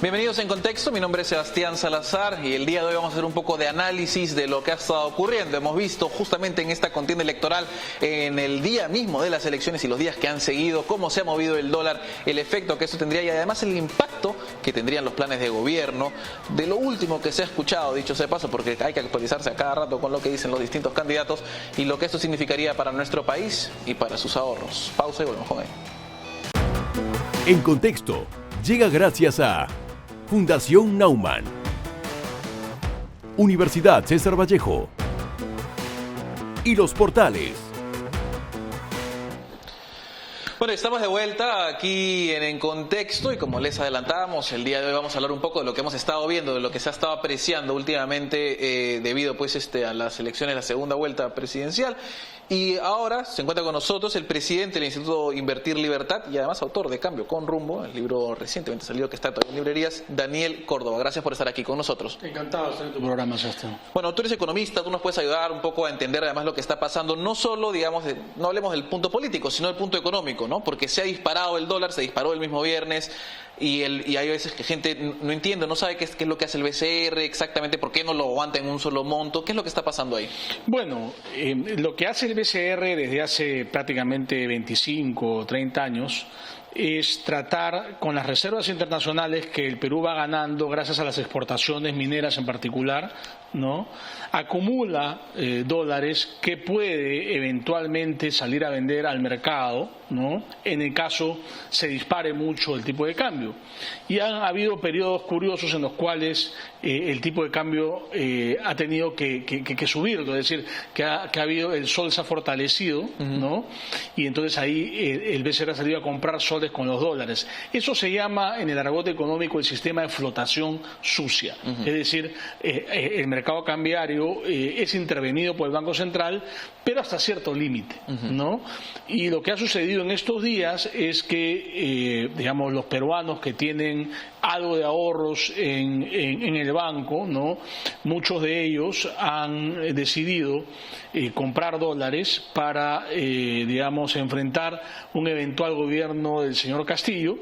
Bienvenidos en Contexto, mi nombre es Sebastián Salazar y el día de hoy vamos a hacer un poco de análisis de lo que ha estado ocurriendo. Hemos visto justamente en esta contienda electoral, en el día mismo de las elecciones y los días que han seguido, cómo se ha movido el dólar, el efecto que eso tendría y además el impacto que tendrían los planes de gobierno, de lo último que se ha escuchado, dicho sea de paso, porque hay que actualizarse a cada rato con lo que dicen los distintos candidatos y lo que esto significaría para nuestro país y para sus ahorros. Pausa y volvemos con él. En Contexto llega gracias a Fundación Naumann, Universidad César Vallejo y Los Portales. Bueno, estamos de vuelta aquí en Contexto y como les adelantábamos, el día de hoy vamos a hablar un poco de lo que hemos estado viendo, de lo que se ha estado apreciando últimamente debido pues a las elecciones, la segunda vuelta presidencial. Y ahora se encuentra con nosotros el presidente del Instituto Invertir Libertad y además autor de Cambio con Rumbo, el libro recientemente salido que está todavía en librerías, Daniel Córdoba. Gracias por estar aquí con nosotros. Encantado de estar en tu programa, Sebastián. Bueno, tú eres economista, tú nos puedes ayudar un poco a entender además lo que está pasando, no solo, digamos, no hablemos del punto político, sino del punto económico, ¿no? Porque se ha disparado el dólar, se disparó el mismo viernes y hay veces que gente no entiende, no sabe qué es lo que hace el BCR exactamente, por qué no lo aguanta en un solo monto, ¿qué es lo que está pasando ahí? Bueno, lo que hace el BCR desde hace prácticamente 25 o 30 años es tratar con las reservas internacionales que el Perú va ganando gracias a las exportaciones mineras en particular, ¿no? Acumula dólares que puede eventualmente salir a vender al mercado, ¿no? En el caso se dispare mucho el tipo de cambio. Y han habido periodos curiosos en los cuales el tipo de cambio ha tenido que subirlo, es decir, que ha habido, el sol se ha fortalecido, ¿no? Y entonces ahí el BCR ha salido a comprar soles con los dólares. Eso se llama en el argot económico el sistema de flotación sucia, es decir, el mercado cambiario es intervenido por el Banco Central, pero hasta cierto límite, ¿no? Y lo que ha sucedido en estos días es que, digamos, los peruanos que tienen algo de ahorros en el banco, ¿no? Muchos de ellos han decidido comprar dólares para, digamos, enfrentar un eventual gobierno del señor Castillo,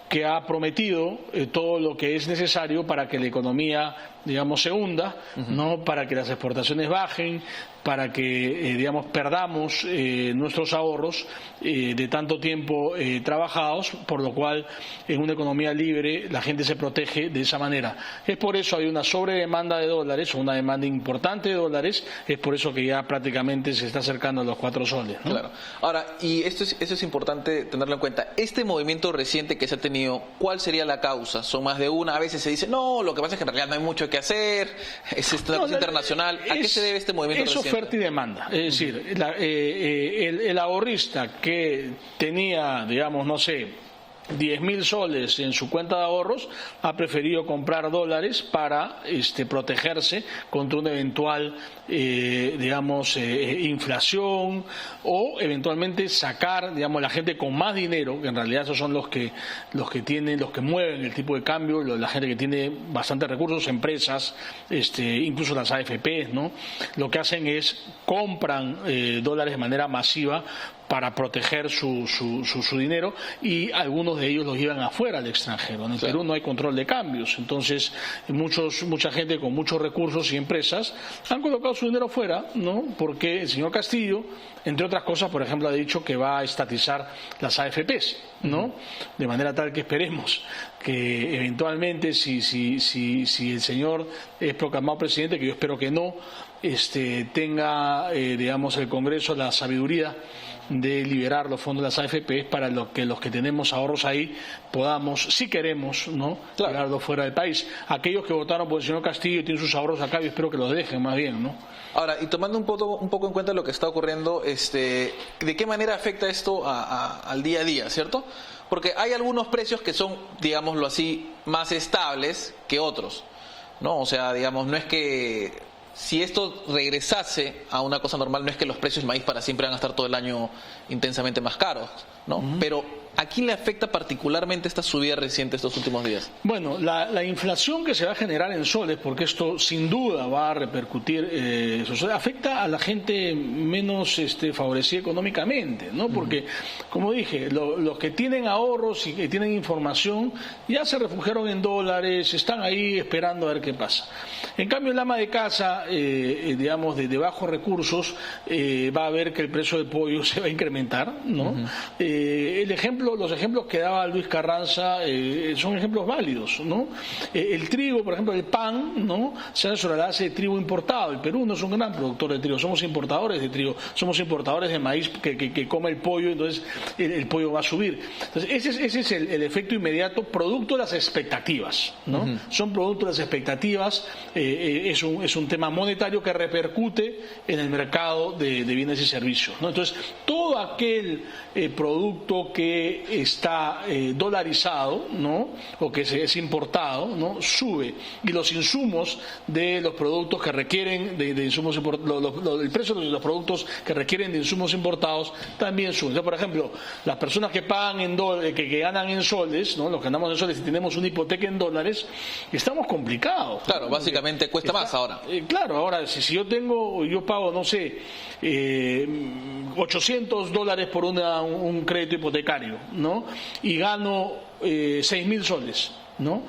que ha prometido todo lo que es necesario para que la economía, digamos, se hunda, ¿no? Para que las exportaciones bajen, para que, digamos, perdamos nuestros ahorros de tanto tiempo trabajados, por lo cual en una economía libre la gente se protege de esa manera. Es por eso hay una sobredemanda de dólares, una demanda importante de dólares, es por eso que ya prácticamente se está acercando a los 4 soles, ¿no? Claro. Ahora, y esto es importante tenerlo en cuenta, este movimiento reciente que se ha tenido, ¿cuál sería la causa? Son más de una, a veces se dice, no, lo que pasa es que en realidad no hay mucho que hacer, es una cosa internacional. ¿A qué se debe este movimiento reciente? Es oferta y demanda, es decir, el ahorrista que tenía, digamos, no sé, 10.000 soles en su cuenta de ahorros, ha preferido comprar dólares para protegerse contra una eventual, digamos, inflación, o eventualmente sacar, digamos, la gente con más dinero, que en realidad esos son los que mueven el tipo de cambio, la gente que tiene bastantes recursos, empresas, incluso las AFPs, ¿no? Lo que hacen es compran dólares de manera masiva para proteger su dinero, y algunos de ellos los llevan afuera al extranjero. En el Perú no hay control de cambios, entonces mucha gente con muchos recursos y empresas han colocado su dinero afuera, ¿no? Porque el señor Castillo, entre otras cosas, por ejemplo, ha dicho que va a estatizar las AFPs, ¿no? De manera tal que esperemos que eventualmente, si el señor es proclamado presidente, que yo espero que no, tenga, digamos, el Congreso la sabiduría de liberar los fondos de las AFPs para que los que tenemos ahorros ahí podamos, si queremos, ¿no?, liberarlos fuera del país. Aquellos que votaron por el señor Castillo y tienen sus ahorros acá, yo espero que los dejen más bien, ¿no? Ahora, y tomando un poco en cuenta lo que está ocurriendo, ¿de qué manera afecta esto al día a día, cierto? Porque hay algunos precios que son, digámoslo así, más estables que otros, ¿no? O sea, digamos, no es que si esto regresase a una cosa normal, no es que los precios del maíz para siempre van a estar todo el año intensamente más caros, ¿no? Pero ¿a quién le afecta particularmente esta subida reciente estos últimos días? Bueno, la inflación que se va a generar en soles, porque esto sin duda va a repercutir, afecta a la gente menos favorecida económicamente, ¿no? Porque, como dije, los que tienen ahorros y que tienen información ya se refugiaron en dólares, están ahí esperando a ver qué pasa. En cambio, el ama de casa, digamos, de bajos recursos, va a ver que el precio del pollo se va a incrementar, ¿no? Los ejemplos que daba Luis Carranza son ejemplos válidos, ¿no? El trigo, por ejemplo, el pan, ¿no? Se hace sobre la base de trigo importado. El Perú no es un gran productor de trigo, somos importadores de trigo, somos importadores de maíz que come el pollo, entonces el pollo va a subir. Entonces, ese es el efecto inmediato, producto de las expectativas, ¿no? Son producto de las expectativas, es un tema monetario que repercute en el mercado de bienes y servicios, ¿no? Entonces, todo aquel producto que está dolarizado, ¿no? O que es importado, ¿no? Sube, y los insumos de los productos que requieren de insumos el precio de los productos que requieren de insumos importados también sube. Entonces, por ejemplo, las personas que pagan en dólares, que ganan en soles, ¿no? Los que ganamos en soles y tenemos una hipoteca en dólares, estamos complicados. Claro, básicamente cuesta más ahora. Claro, ahora si yo pago, no sé, $800 por un crédito hipotecario, ¿no? Y gano 6.000 soles, ¿no?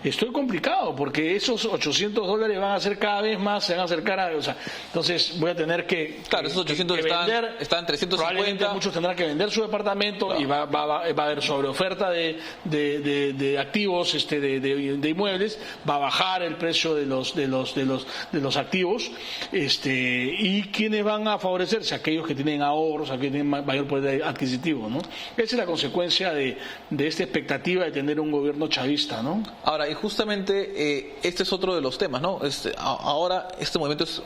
Estoy complicado porque esos $800 van a ser cada vez más, se van a acercar a... entonces voy a tener que... Claro, esos 800 están 350. Probablemente muchos tendrán que vender su departamento, claro. Y va a haber sobreoferta de activos, de inmuebles, va a bajar el precio de los activos, y ¿quiénes van a favorecerse? Aquellos que tienen ahorros, aquellos que tienen mayor poder adquisitivo, ¿no? Esa es la consecuencia de esta expectativa de tener un gobierno chavista, ¿no? Ahora, y justamente este es otro de los temas, ¿no? Ahora este movimiento es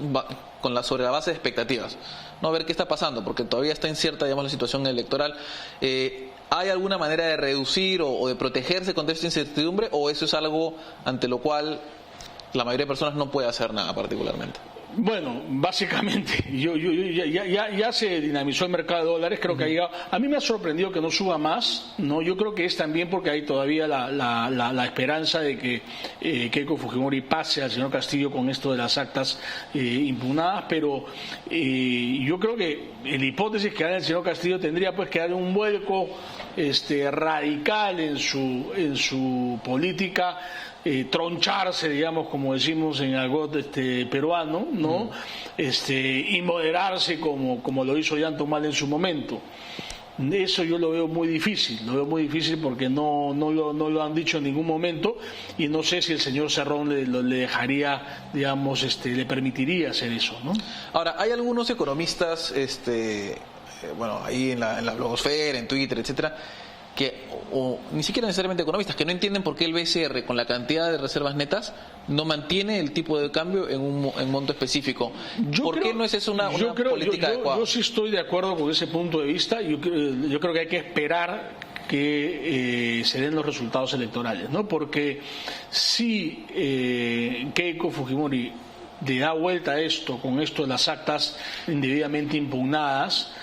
sobre la base de expectativas, ¿no? A ver qué está pasando, porque todavía está incierta, digamos, la situación electoral. ¿Hay alguna manera de reducir o de protegerse contra esta incertidumbre, o eso es algo ante lo cual la mayoría de personas no puede hacer nada particularmente? Bueno, básicamente, ya se dinamizó el mercado de dólares, creo que a mí me ha sorprendido que no suba más, ¿no? Yo creo que es también porque hay todavía la esperanza de que Keiko Fujimori pase al señor Castillo con esto de las actas impugnadas, pero yo creo que en la hipótesis que haga el señor Castillo tendría pues que darle un vuelco radical en su política, troncharse, digamos, como decimos en algo peruano, ¿no? Y moderarse como lo hizo Ollanta Humala en su momento. Eso yo lo veo muy difícil porque no lo han dicho en ningún momento, y no sé si el señor Cerrón le dejaría, digamos, le permitiría hacer eso, ¿no? Ahora, hay algunos economistas, ahí en la blogosfera, en Twitter, etcétera, o ni siquiera necesariamente economistas, que no entienden por qué el BCR, con la cantidad de reservas netas, no mantiene el tipo de cambio en un monto específico. ¿Por qué no es eso una política adecuada? Yo sí estoy de acuerdo con ese punto de vista. Yo creo que hay que esperar que se den los resultados electorales, ¿no? Porque si Keiko Fujimori le da vuelta a esto, con esto de las actas indebidamente impugnadas,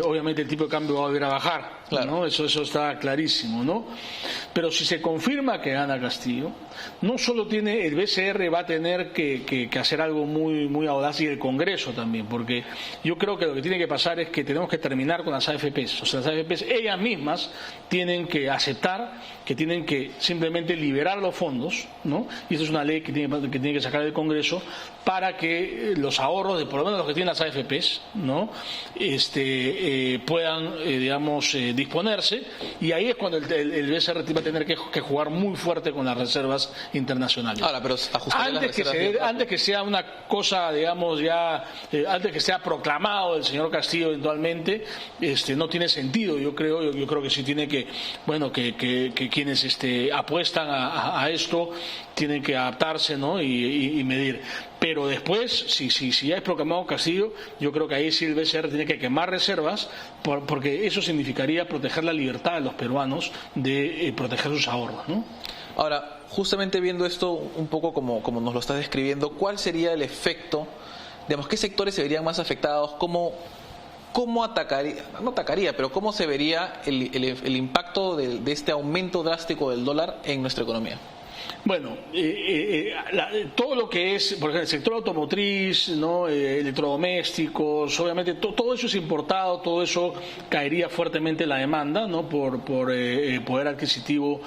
obviamente el tipo de cambio va a volver a bajar, claro, ¿no? Eso está clarísimo, ¿no? Pero si se confirma que gana Castillo, no solo el BCR va a tener que hacer algo muy, muy audaz, y el Congreso también, porque yo creo que lo que tiene que pasar es que tenemos que terminar con las AFPs. O sea, las AFPs ellas mismas tienen que aceptar que tienen que simplemente liberar los fondos, ¿no? Y esa es una ley que tiene que sacar el Congreso, para que los ahorros, por lo menos los que tienen las AFPs, ¿no? Puedan, digamos, disponerse, y ahí es cuando el BCR va a tener que jugar muy fuerte con las reservas internacionales. Ahora, pero antes que sea una cosa, digamos, antes que sea proclamado el señor Castillo eventualmente, no tiene sentido. Yo creo que sí tiene que, bueno, que quienes apuestan a esto tienen que adaptarse, ¿no? y medir. Pero después, si ya es proclamado Castillo, yo creo que ahí sí el BCR tiene que quemar reservas, porque eso significaría proteger la libertad de los peruanos, de proteger sus ahorros, ¿no? Ahora, justamente viendo esto un poco como nos lo estás describiendo, ¿cuál sería el efecto? Digamos, ¿qué sectores se verían más afectados? ¿Cómo atacaría, no atacaría, pero cómo se vería el impacto de este aumento drástico del dólar en nuestra economía? Bueno, todo lo que es, por ejemplo, el sector automotriz, ¿no? Electrodomésticos, obviamente todo eso es importado, todo eso caería fuertemente en la demanda, ¿no? Por poder adquisitivo,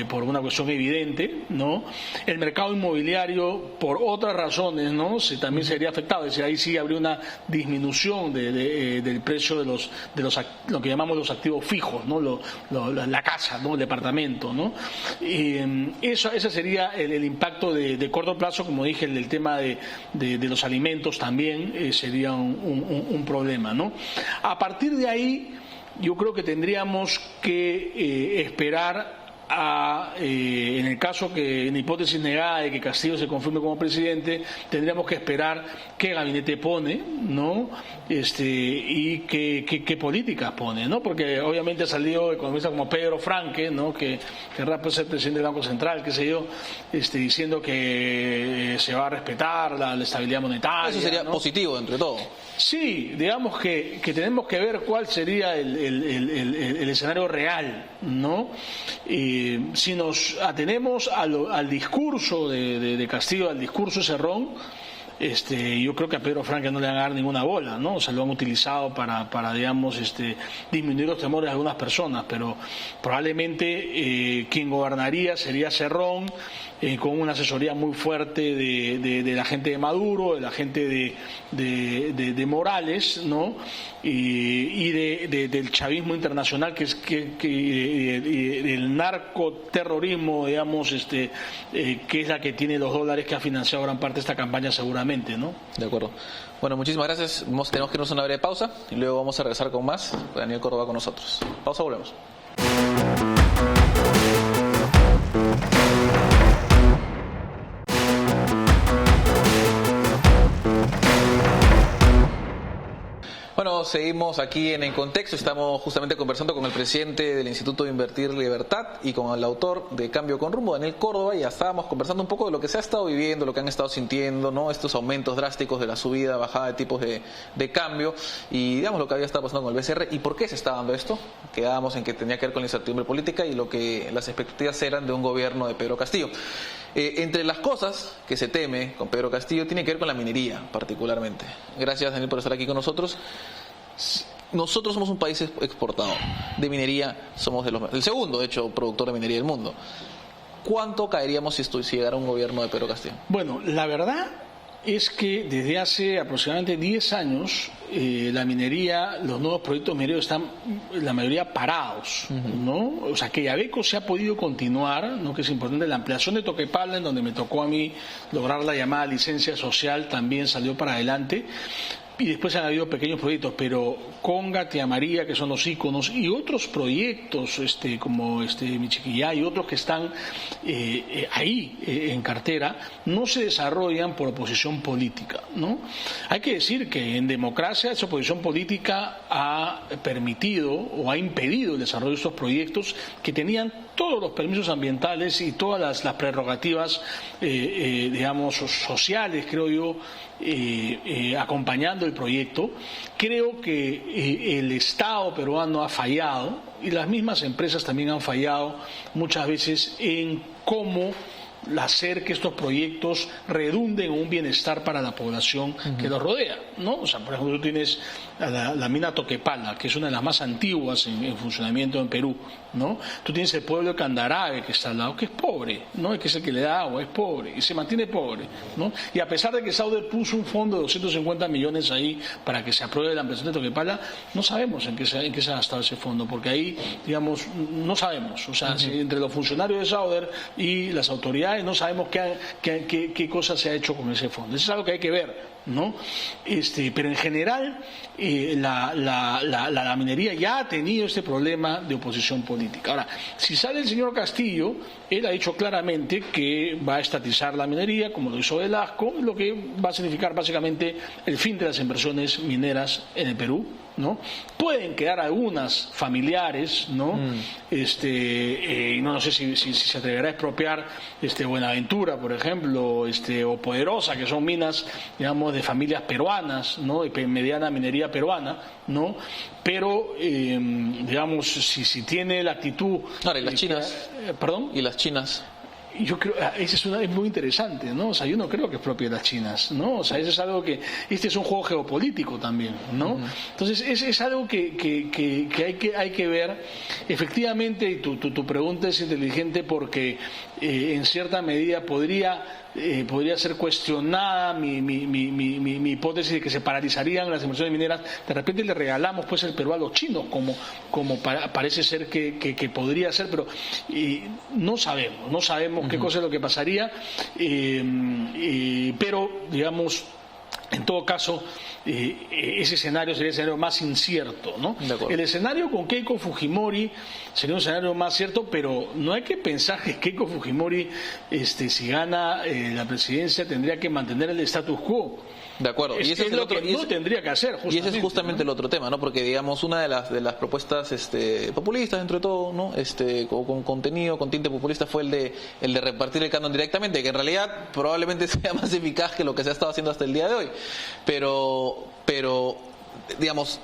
por una cuestión evidente, ¿no? El mercado inmobiliario, por otras razones, ¿no? También sería afectado, es decir, ahí sí habría una disminución del precio de lo que llamamos los activos fijos, ¿no? La casa, ¿no? El departamento, ¿no? Ese sería el impacto de corto plazo, como dije, el tema de los alimentos también sería un problema, ¿no? A partir de ahí, yo creo que tendríamos que esperar en el caso que, en hipótesis negada de que Castillo se confirme como presidente, tendríamos que esperar qué gabinete pone, ¿no? Y qué políticas pone, ¿no? Porque obviamente ha salido economistas como Pedro Franque, ¿no? Que querrá ser presidente del Banco Central, qué sé yo, diciendo que se va a respetar la estabilidad monetaria. Eso sería, ¿no?, positivo entre todo. Sí, digamos que tenemos que ver cuál sería el escenario real, ¿no? Si nos atenemos al discurso de Castillo, al discurso cerrón, yo creo que a Pedro Franque no le van a dar ninguna bola, ¿no? O sea, lo han utilizado para digamos, disminuir los temores de algunas personas, pero probablemente quien gobernaría sería Cerrón, con una asesoría muy fuerte de la gente de Maduro, de la gente de Morales, ¿no? Y del chavismo internacional, que el narcoterrorismo, digamos, que es la que tiene los dólares que ha financiado gran parte de esta campaña seguramente, ¿no? De acuerdo. Bueno, muchísimas gracias. Tenemos que irnos a una breve pausa y luego vamos a regresar con más. Daniel Córdoba con nosotros. Pausa, volvemos. Bueno, seguimos aquí en Contexto. Estamos justamente conversando con el presidente del Instituto de Invertir Libertad y con el autor de Cambio con Rumbo, Daniel Córdoba, y ya estábamos conversando un poco de lo que se ha estado viviendo, lo que han estado sintiendo, ¿no? Estos aumentos drásticos de la subida, bajada de tipos de cambio y, digamos, lo que había estado pasando con el BCR y por qué se está dando esto. Quedábamos en que tenía que ver con la incertidumbre política y lo que las expectativas eran de un gobierno de Pedro Castillo. Entre las cosas que se teme con Pedro Castillo tiene que ver con la minería particularmente. Gracias, Daniel, por estar aquí con nosotros. Nosotros somos un país exportador de minería, somos el segundo, de hecho, productor de minería del mundo. ¿Cuánto caeríamos si llegara un gobierno de Pedro Castillo? Bueno, la verdad es que desde hace aproximadamente 10 años la minería, los nuevos proyectos mineros están la mayoría parados, ¿no? O sea, que Yabeco se ha podido continuar, ¿no? Que es importante. La ampliación de Toquepala, en donde me tocó a mí lograr la llamada licencia social, también salió para adelante. Y después han habido pequeños proyectos, pero Conga, Tía María, que son los íconos, y otros proyectos como Michiquillay y otros que están ahí en cartera, no se desarrollan por oposición política, ¿no? Hay que decir que en democracia esa oposición política ha permitido o ha impedido el desarrollo de estos proyectos que tenían todos los permisos ambientales y todas las prerrogativas, digamos, sociales, creo yo, acompañando el proyecto. Creo que el Estado peruano ha fallado y las mismas empresas también han fallado muchas veces en cómo hacer que estos proyectos redunden en un bienestar para la población que los rodea, ¿no? O sea, por ejemplo, tú tienes la mina Toquepala, que es una de las más antiguas en funcionamiento en Perú, ¿no? Tú tienes el pueblo de Candarave, que está al lado, que es pobre, ¿no? Que es el que le da agua, es pobre, y se mantiene pobre, ¿no? Y a pesar de que Sauder puso un fondo de 250 millones ahí para que se apruebe la ampliación de Toquepala, no sabemos en qué se ha gastado ese fondo, porque ahí, digamos, no sabemos. O sea, si entre los funcionarios de Sauder y las autoridades no sabemos qué cosa se ha hecho con ese fondo. Eso es algo que hay que ver, ¿no? Pero en general la minería ya ha tenido este problema de oposición política. Ahora, si sale el señor Castillo, él ha dicho claramente que va a estatizar la minería, como lo hizo Velasco, lo que va a significar básicamente el fin de las inversiones mineras en el Perú, ¿no? Pueden quedar algunas familiares, ¿no? No sé si se atreverá a expropiar Buenaventura, por ejemplo, o Poderosa, que son minas, digamos, de familias peruanas, ¿no? De mediana minería peruana, ¿no? Pero, digamos, si tiene la actitud... Ahora, ¿y las chinas? ¿Perdón? ¿Y las chinas? Yo creo, es muy interesante, ¿no? O sea, yo no creo que expropie las chinas, ¿no? O sea, eso es algo que, es un juego geopolítico también, ¿no? Entonces, es algo que hay que ver. Efectivamente, y tu pregunta es inteligente porque en cierta medida podría ser cuestionada mi hipótesis de que se paralizarían las inversiones mineras. De repente le regalamos pues el Perú a los chinos, como parece ser que podría ser, pero no sabemos qué cosa es lo que pasaría, pero digamos, en todo caso, ese escenario sería el escenario más incierto, ¿no? El escenario con Keiko Fujimori sería un escenario más cierto, pero no hay que pensar que Keiko Fujimori, si gana la presidencia, tendría que mantener el status quo. De acuerdo. Y ese es lo que no tendría que hacer, justamente. Y ese es justamente, ¿no?, el otro tema, ¿no? Porque, digamos, una de las propuestas populistas, dentro de todo, ¿no? Con contenido, con tinte populista, fue el de repartir el canon directamente, que en realidad probablemente sea más eficaz que lo que se ha estado haciendo hasta el día de hoy. Pero digamos,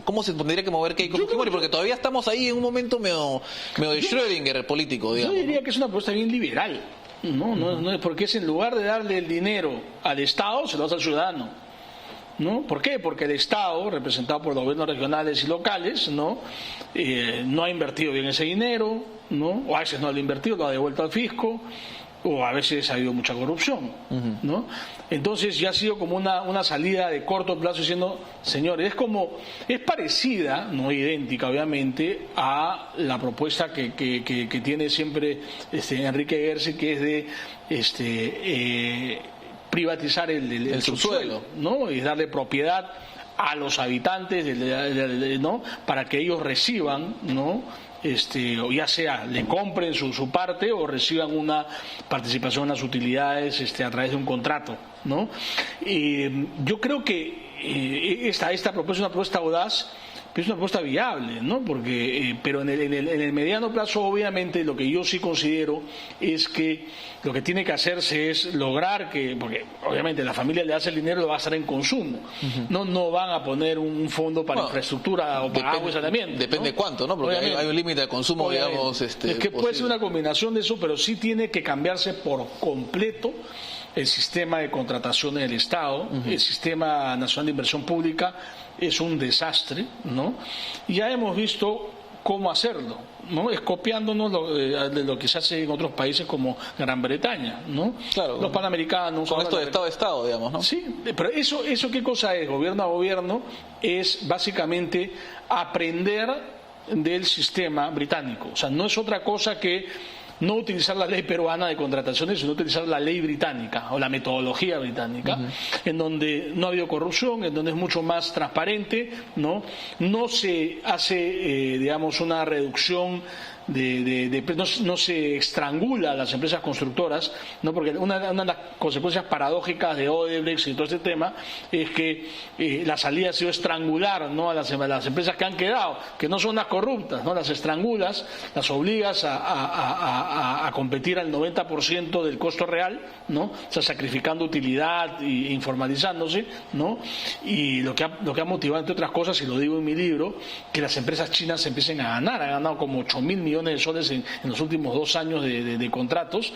¿cómo se tendría que mover Keiko Fujimori? Porque todavía estamos ahí en un momento medio de Schrödinger político, digamos. Yo diría que es una propuesta bien liberal. No es porque es en lugar de darle el dinero al Estado, se lo das al ciudadano, ¿no? ¿Por qué? Porque el Estado, representado por los gobiernos regionales y locales, no ha invertido bien ese dinero, ¿no? O a veces no lo ha invertido, lo ha devuelto al fisco, o a veces ha habido mucha corrupción, ¿no? Entonces ya ha sido como una salida de corto plazo diciendo, señores, es parecida, no idéntica obviamente, a la propuesta que tiene siempre Enrique Gersi, que es de privatizar el subsuelo, ¿no? Y darle propiedad a los habitantes, ¿no? Para que ellos reciban, ¿no? O ya sea le compren su parte o reciban una participación en las utilidades a través de un contrato, ¿no? Yo creo que esta propuesta es una propuesta audaz, pero es una propuesta viable, ¿no? Porque, pero en el mediano plazo, obviamente, lo que yo sí considero es que lo que tiene que hacerse es lograr porque obviamente la familia le hace el dinero, lo va a hacer en consumo, no van a poner un fondo para infraestructura o para agua y saneamiento. Depende de cuánto, ¿no? Porque hay un límite de consumo, digamos. Es que puede ser una combinación de eso, pero sí tiene que cambiarse por completo el sistema de contratación del Estado, el sistema nacional de inversión pública es un desastre, ¿no? Y ya hemos visto cómo hacerlo, ¿no? Es copiándonos de lo que se hace en otros países como Gran Bretaña, ¿no? Claro, los panamericanos. Con esto de Estado a Estado, digamos, ¿no? Sí, pero eso ¿qué cosa es? Gobierno a gobierno es básicamente aprender del sistema británico. O sea, no es otra cosa que no utilizar la ley peruana de contrataciones, sino utilizar la ley británica o la metodología británica, en donde no ha habido corrupción, en donde es mucho más transparente, no se hace, digamos, una reducción no se estrangula a las empresas constructoras, ¿no? Porque una de las consecuencias paradójicas de Odebrecht y todo este tema es que la salida ha sido estrangular, ¿no? a las empresas que han quedado, que no son las corruptas, ¿no? Las estrangulas, las obligas a competir al 90% del costo real, ¿no? O sea, sacrificando utilidad e informalizándose, ¿no? Y lo que ha motivado, entre otras cosas, y lo digo en mi libro, que las empresas chinas empiecen a ganar. Han ganado como 8.000 millones de soles en los últimos 2 años de contratos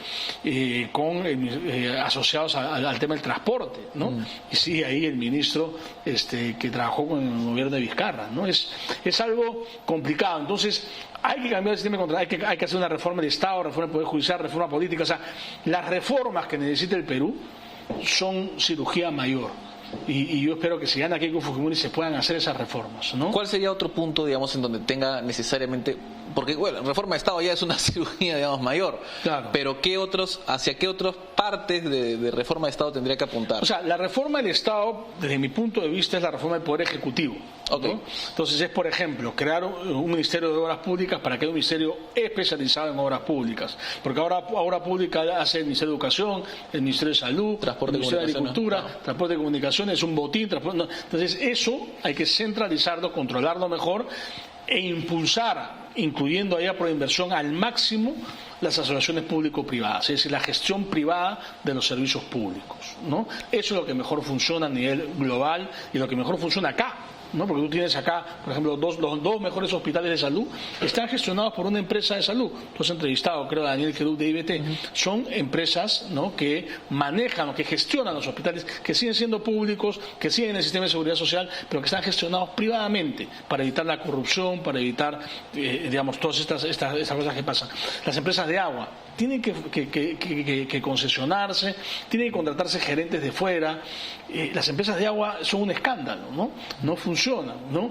asociados al tema del transporte, ¿no? Y sí, ahí el ministro que trabajó con el gobierno de Vizcarra, ¿no? Es algo complicado. Entonces hay que cambiar el sistema de contratos, hay que hacer una reforma del Estado, reforma del Poder Judicial, reforma política. O sea, las reformas que necesita el Perú son cirugía mayor. y yo espero que si gana Keiko Fujimori se puedan hacer esas reformas, ¿no? ¿Cuál sería otro punto, digamos, en donde tenga necesariamente, porque bueno, reforma de Estado ya es una cirugía, digamos, mayor, claro, pero hacia qué otras partes de reforma de Estado tendría que apuntar? O sea, la reforma del Estado, desde mi punto de vista, es la reforma del Poder Ejecutivo, ¿no? Okay. Entonces es, por ejemplo, crear un Ministerio de Obras Públicas para que haya un ministerio especializado en obras públicas, porque ahora Obra Pública hace el Ministerio de Educación, el Ministerio de Salud, Transporte, el Ministerio de Agricultura, no. Transporte y Comunicaciones, un botín, no. Entonces eso hay que centralizarlo, controlarlo mejor e impulsar, incluyendo allá por inversión al máximo, las asociaciones público-privadas, es decir, la gestión privada de los servicios públicos, ¿no? Eso es lo que mejor funciona a nivel global y lo que mejor funciona acá, ¿no? Porque tú tienes acá, por ejemplo, los dos mejores hospitales de salud están gestionados por una empresa de salud. Tú has entrevistado, creo, a Daniel Querub de IBT. Son empresas, ¿no?, que manejan o que gestionan los hospitales, que siguen siendo públicos, que siguen en el sistema de seguridad social, pero que están gestionados privadamente para evitar la corrupción, para evitar, digamos, todas estas cosas que pasan. Las empresas de agua tienen que concesionarse, tienen que contratarse gerentes de fuera. Las empresas de agua son un escándalo, ¿no? No funcionan, ¿no?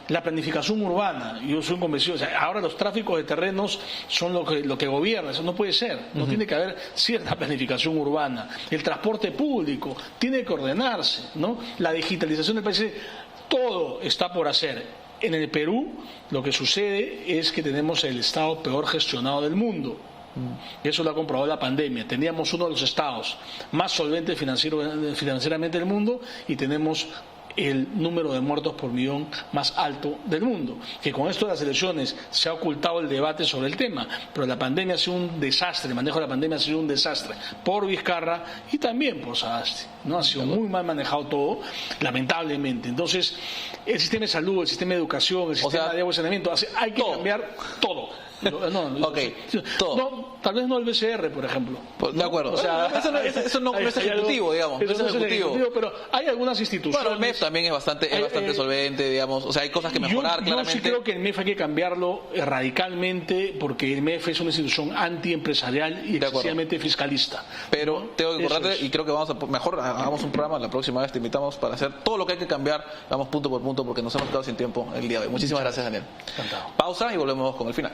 La planificación urbana, yo soy convencido, o sea, ahora los tráficos de terrenos son lo que gobierna, eso no puede ser, no tiene que haber cierta planificación urbana. El transporte público tiene que ordenarse, ¿no? La digitalización del país, todo está por hacer. En el Perú lo que sucede es que tenemos el Estado peor gestionado del mundo. Eso lo ha comprobado la pandemia. Teníamos uno de los estados más solventes financieramente del mundo y tenemos el número de muertos por millón más alto del mundo. Que con esto de las elecciones se ha ocultado el debate sobre el tema, pero la pandemia ha sido un desastre, el manejo de la pandemia ha sido un desastre por Vizcarra y también por Sagasti, ¿no? Ha sido muy mal manejado todo, lamentablemente. Entonces, el sistema de salud, el sistema de educación, el sistema de agua y saneamiento, hay que cambiar todo. Todo. No, tal vez no el BCR, por ejemplo. De acuerdo. O sea, eso no es ejecutivo, digamos. Eso no es ejecutivo, pero hay algunas instituciones. Bueno, el MEF también es bastante solvente, digamos. O sea, hay cosas que mejorar, claramente. Yo sí creo que el MEF hay que cambiarlo radicalmente, porque el MEF es una institución antiempresarial y excesivamente fiscalista. Pero ¿no? tengo que acordarte, y creo que mejor hagamos un programa la próxima vez, te invitamos para hacer todo lo que hay que cambiar, vamos punto por punto, porque nos hemos quedado sin tiempo el día de hoy. Muchísimas gracias, Daniel. Encantado. Pausa y volvemos con el final.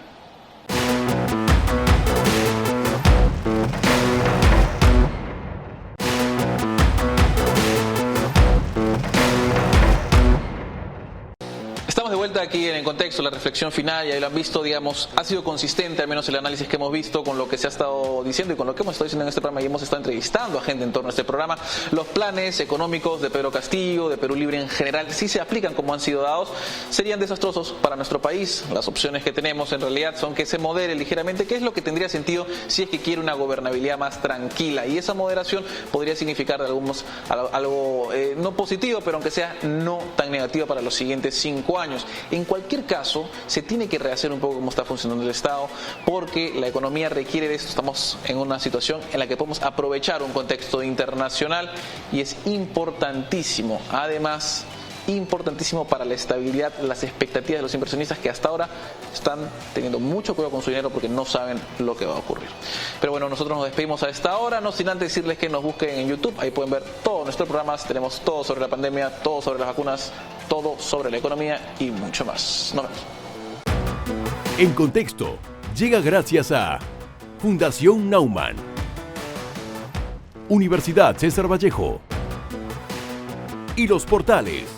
Estamos de vuelta aquí en el contexto, la reflexión final, y ahí lo han visto, digamos, ha sido consistente, al menos el análisis que hemos visto con lo que se ha estado diciendo y con lo que hemos estado diciendo en este programa, y hemos estado entrevistando a gente en torno a este programa. Los planes económicos de Pedro Castillo, de Perú Libre en general, si se aplican como han sido dados, serían desastrosos para nuestro país. Las opciones que tenemos en realidad son que se modere ligeramente, que es lo que tendría sentido si es que quiere una gobernabilidad más tranquila, y esa moderación podría significar algo no positivo, pero aunque sea no tan negativo para los siguientes 5 años. En cualquier caso, se tiene que rehacer un poco cómo está funcionando el Estado, porque la economía requiere de esto. Estamos en una situación en la que podemos aprovechar un contexto internacional y es importantísimo, además, importantísimo para la estabilidad, las expectativas de los inversionistas, que hasta ahora están teniendo mucho cuidado con su dinero porque no saben lo que va a ocurrir. Pero bueno, nosotros nos despedimos a esta hora, no sin antes decirles que nos busquen en YouTube. Ahí pueden ver todos nuestros programas, tenemos todo sobre la pandemia, todo sobre las vacunas, todo sobre la economía y mucho más. Nos vemos. En Contexto llega gracias a Fundación Naumann, Universidad César Vallejo y Los Portales.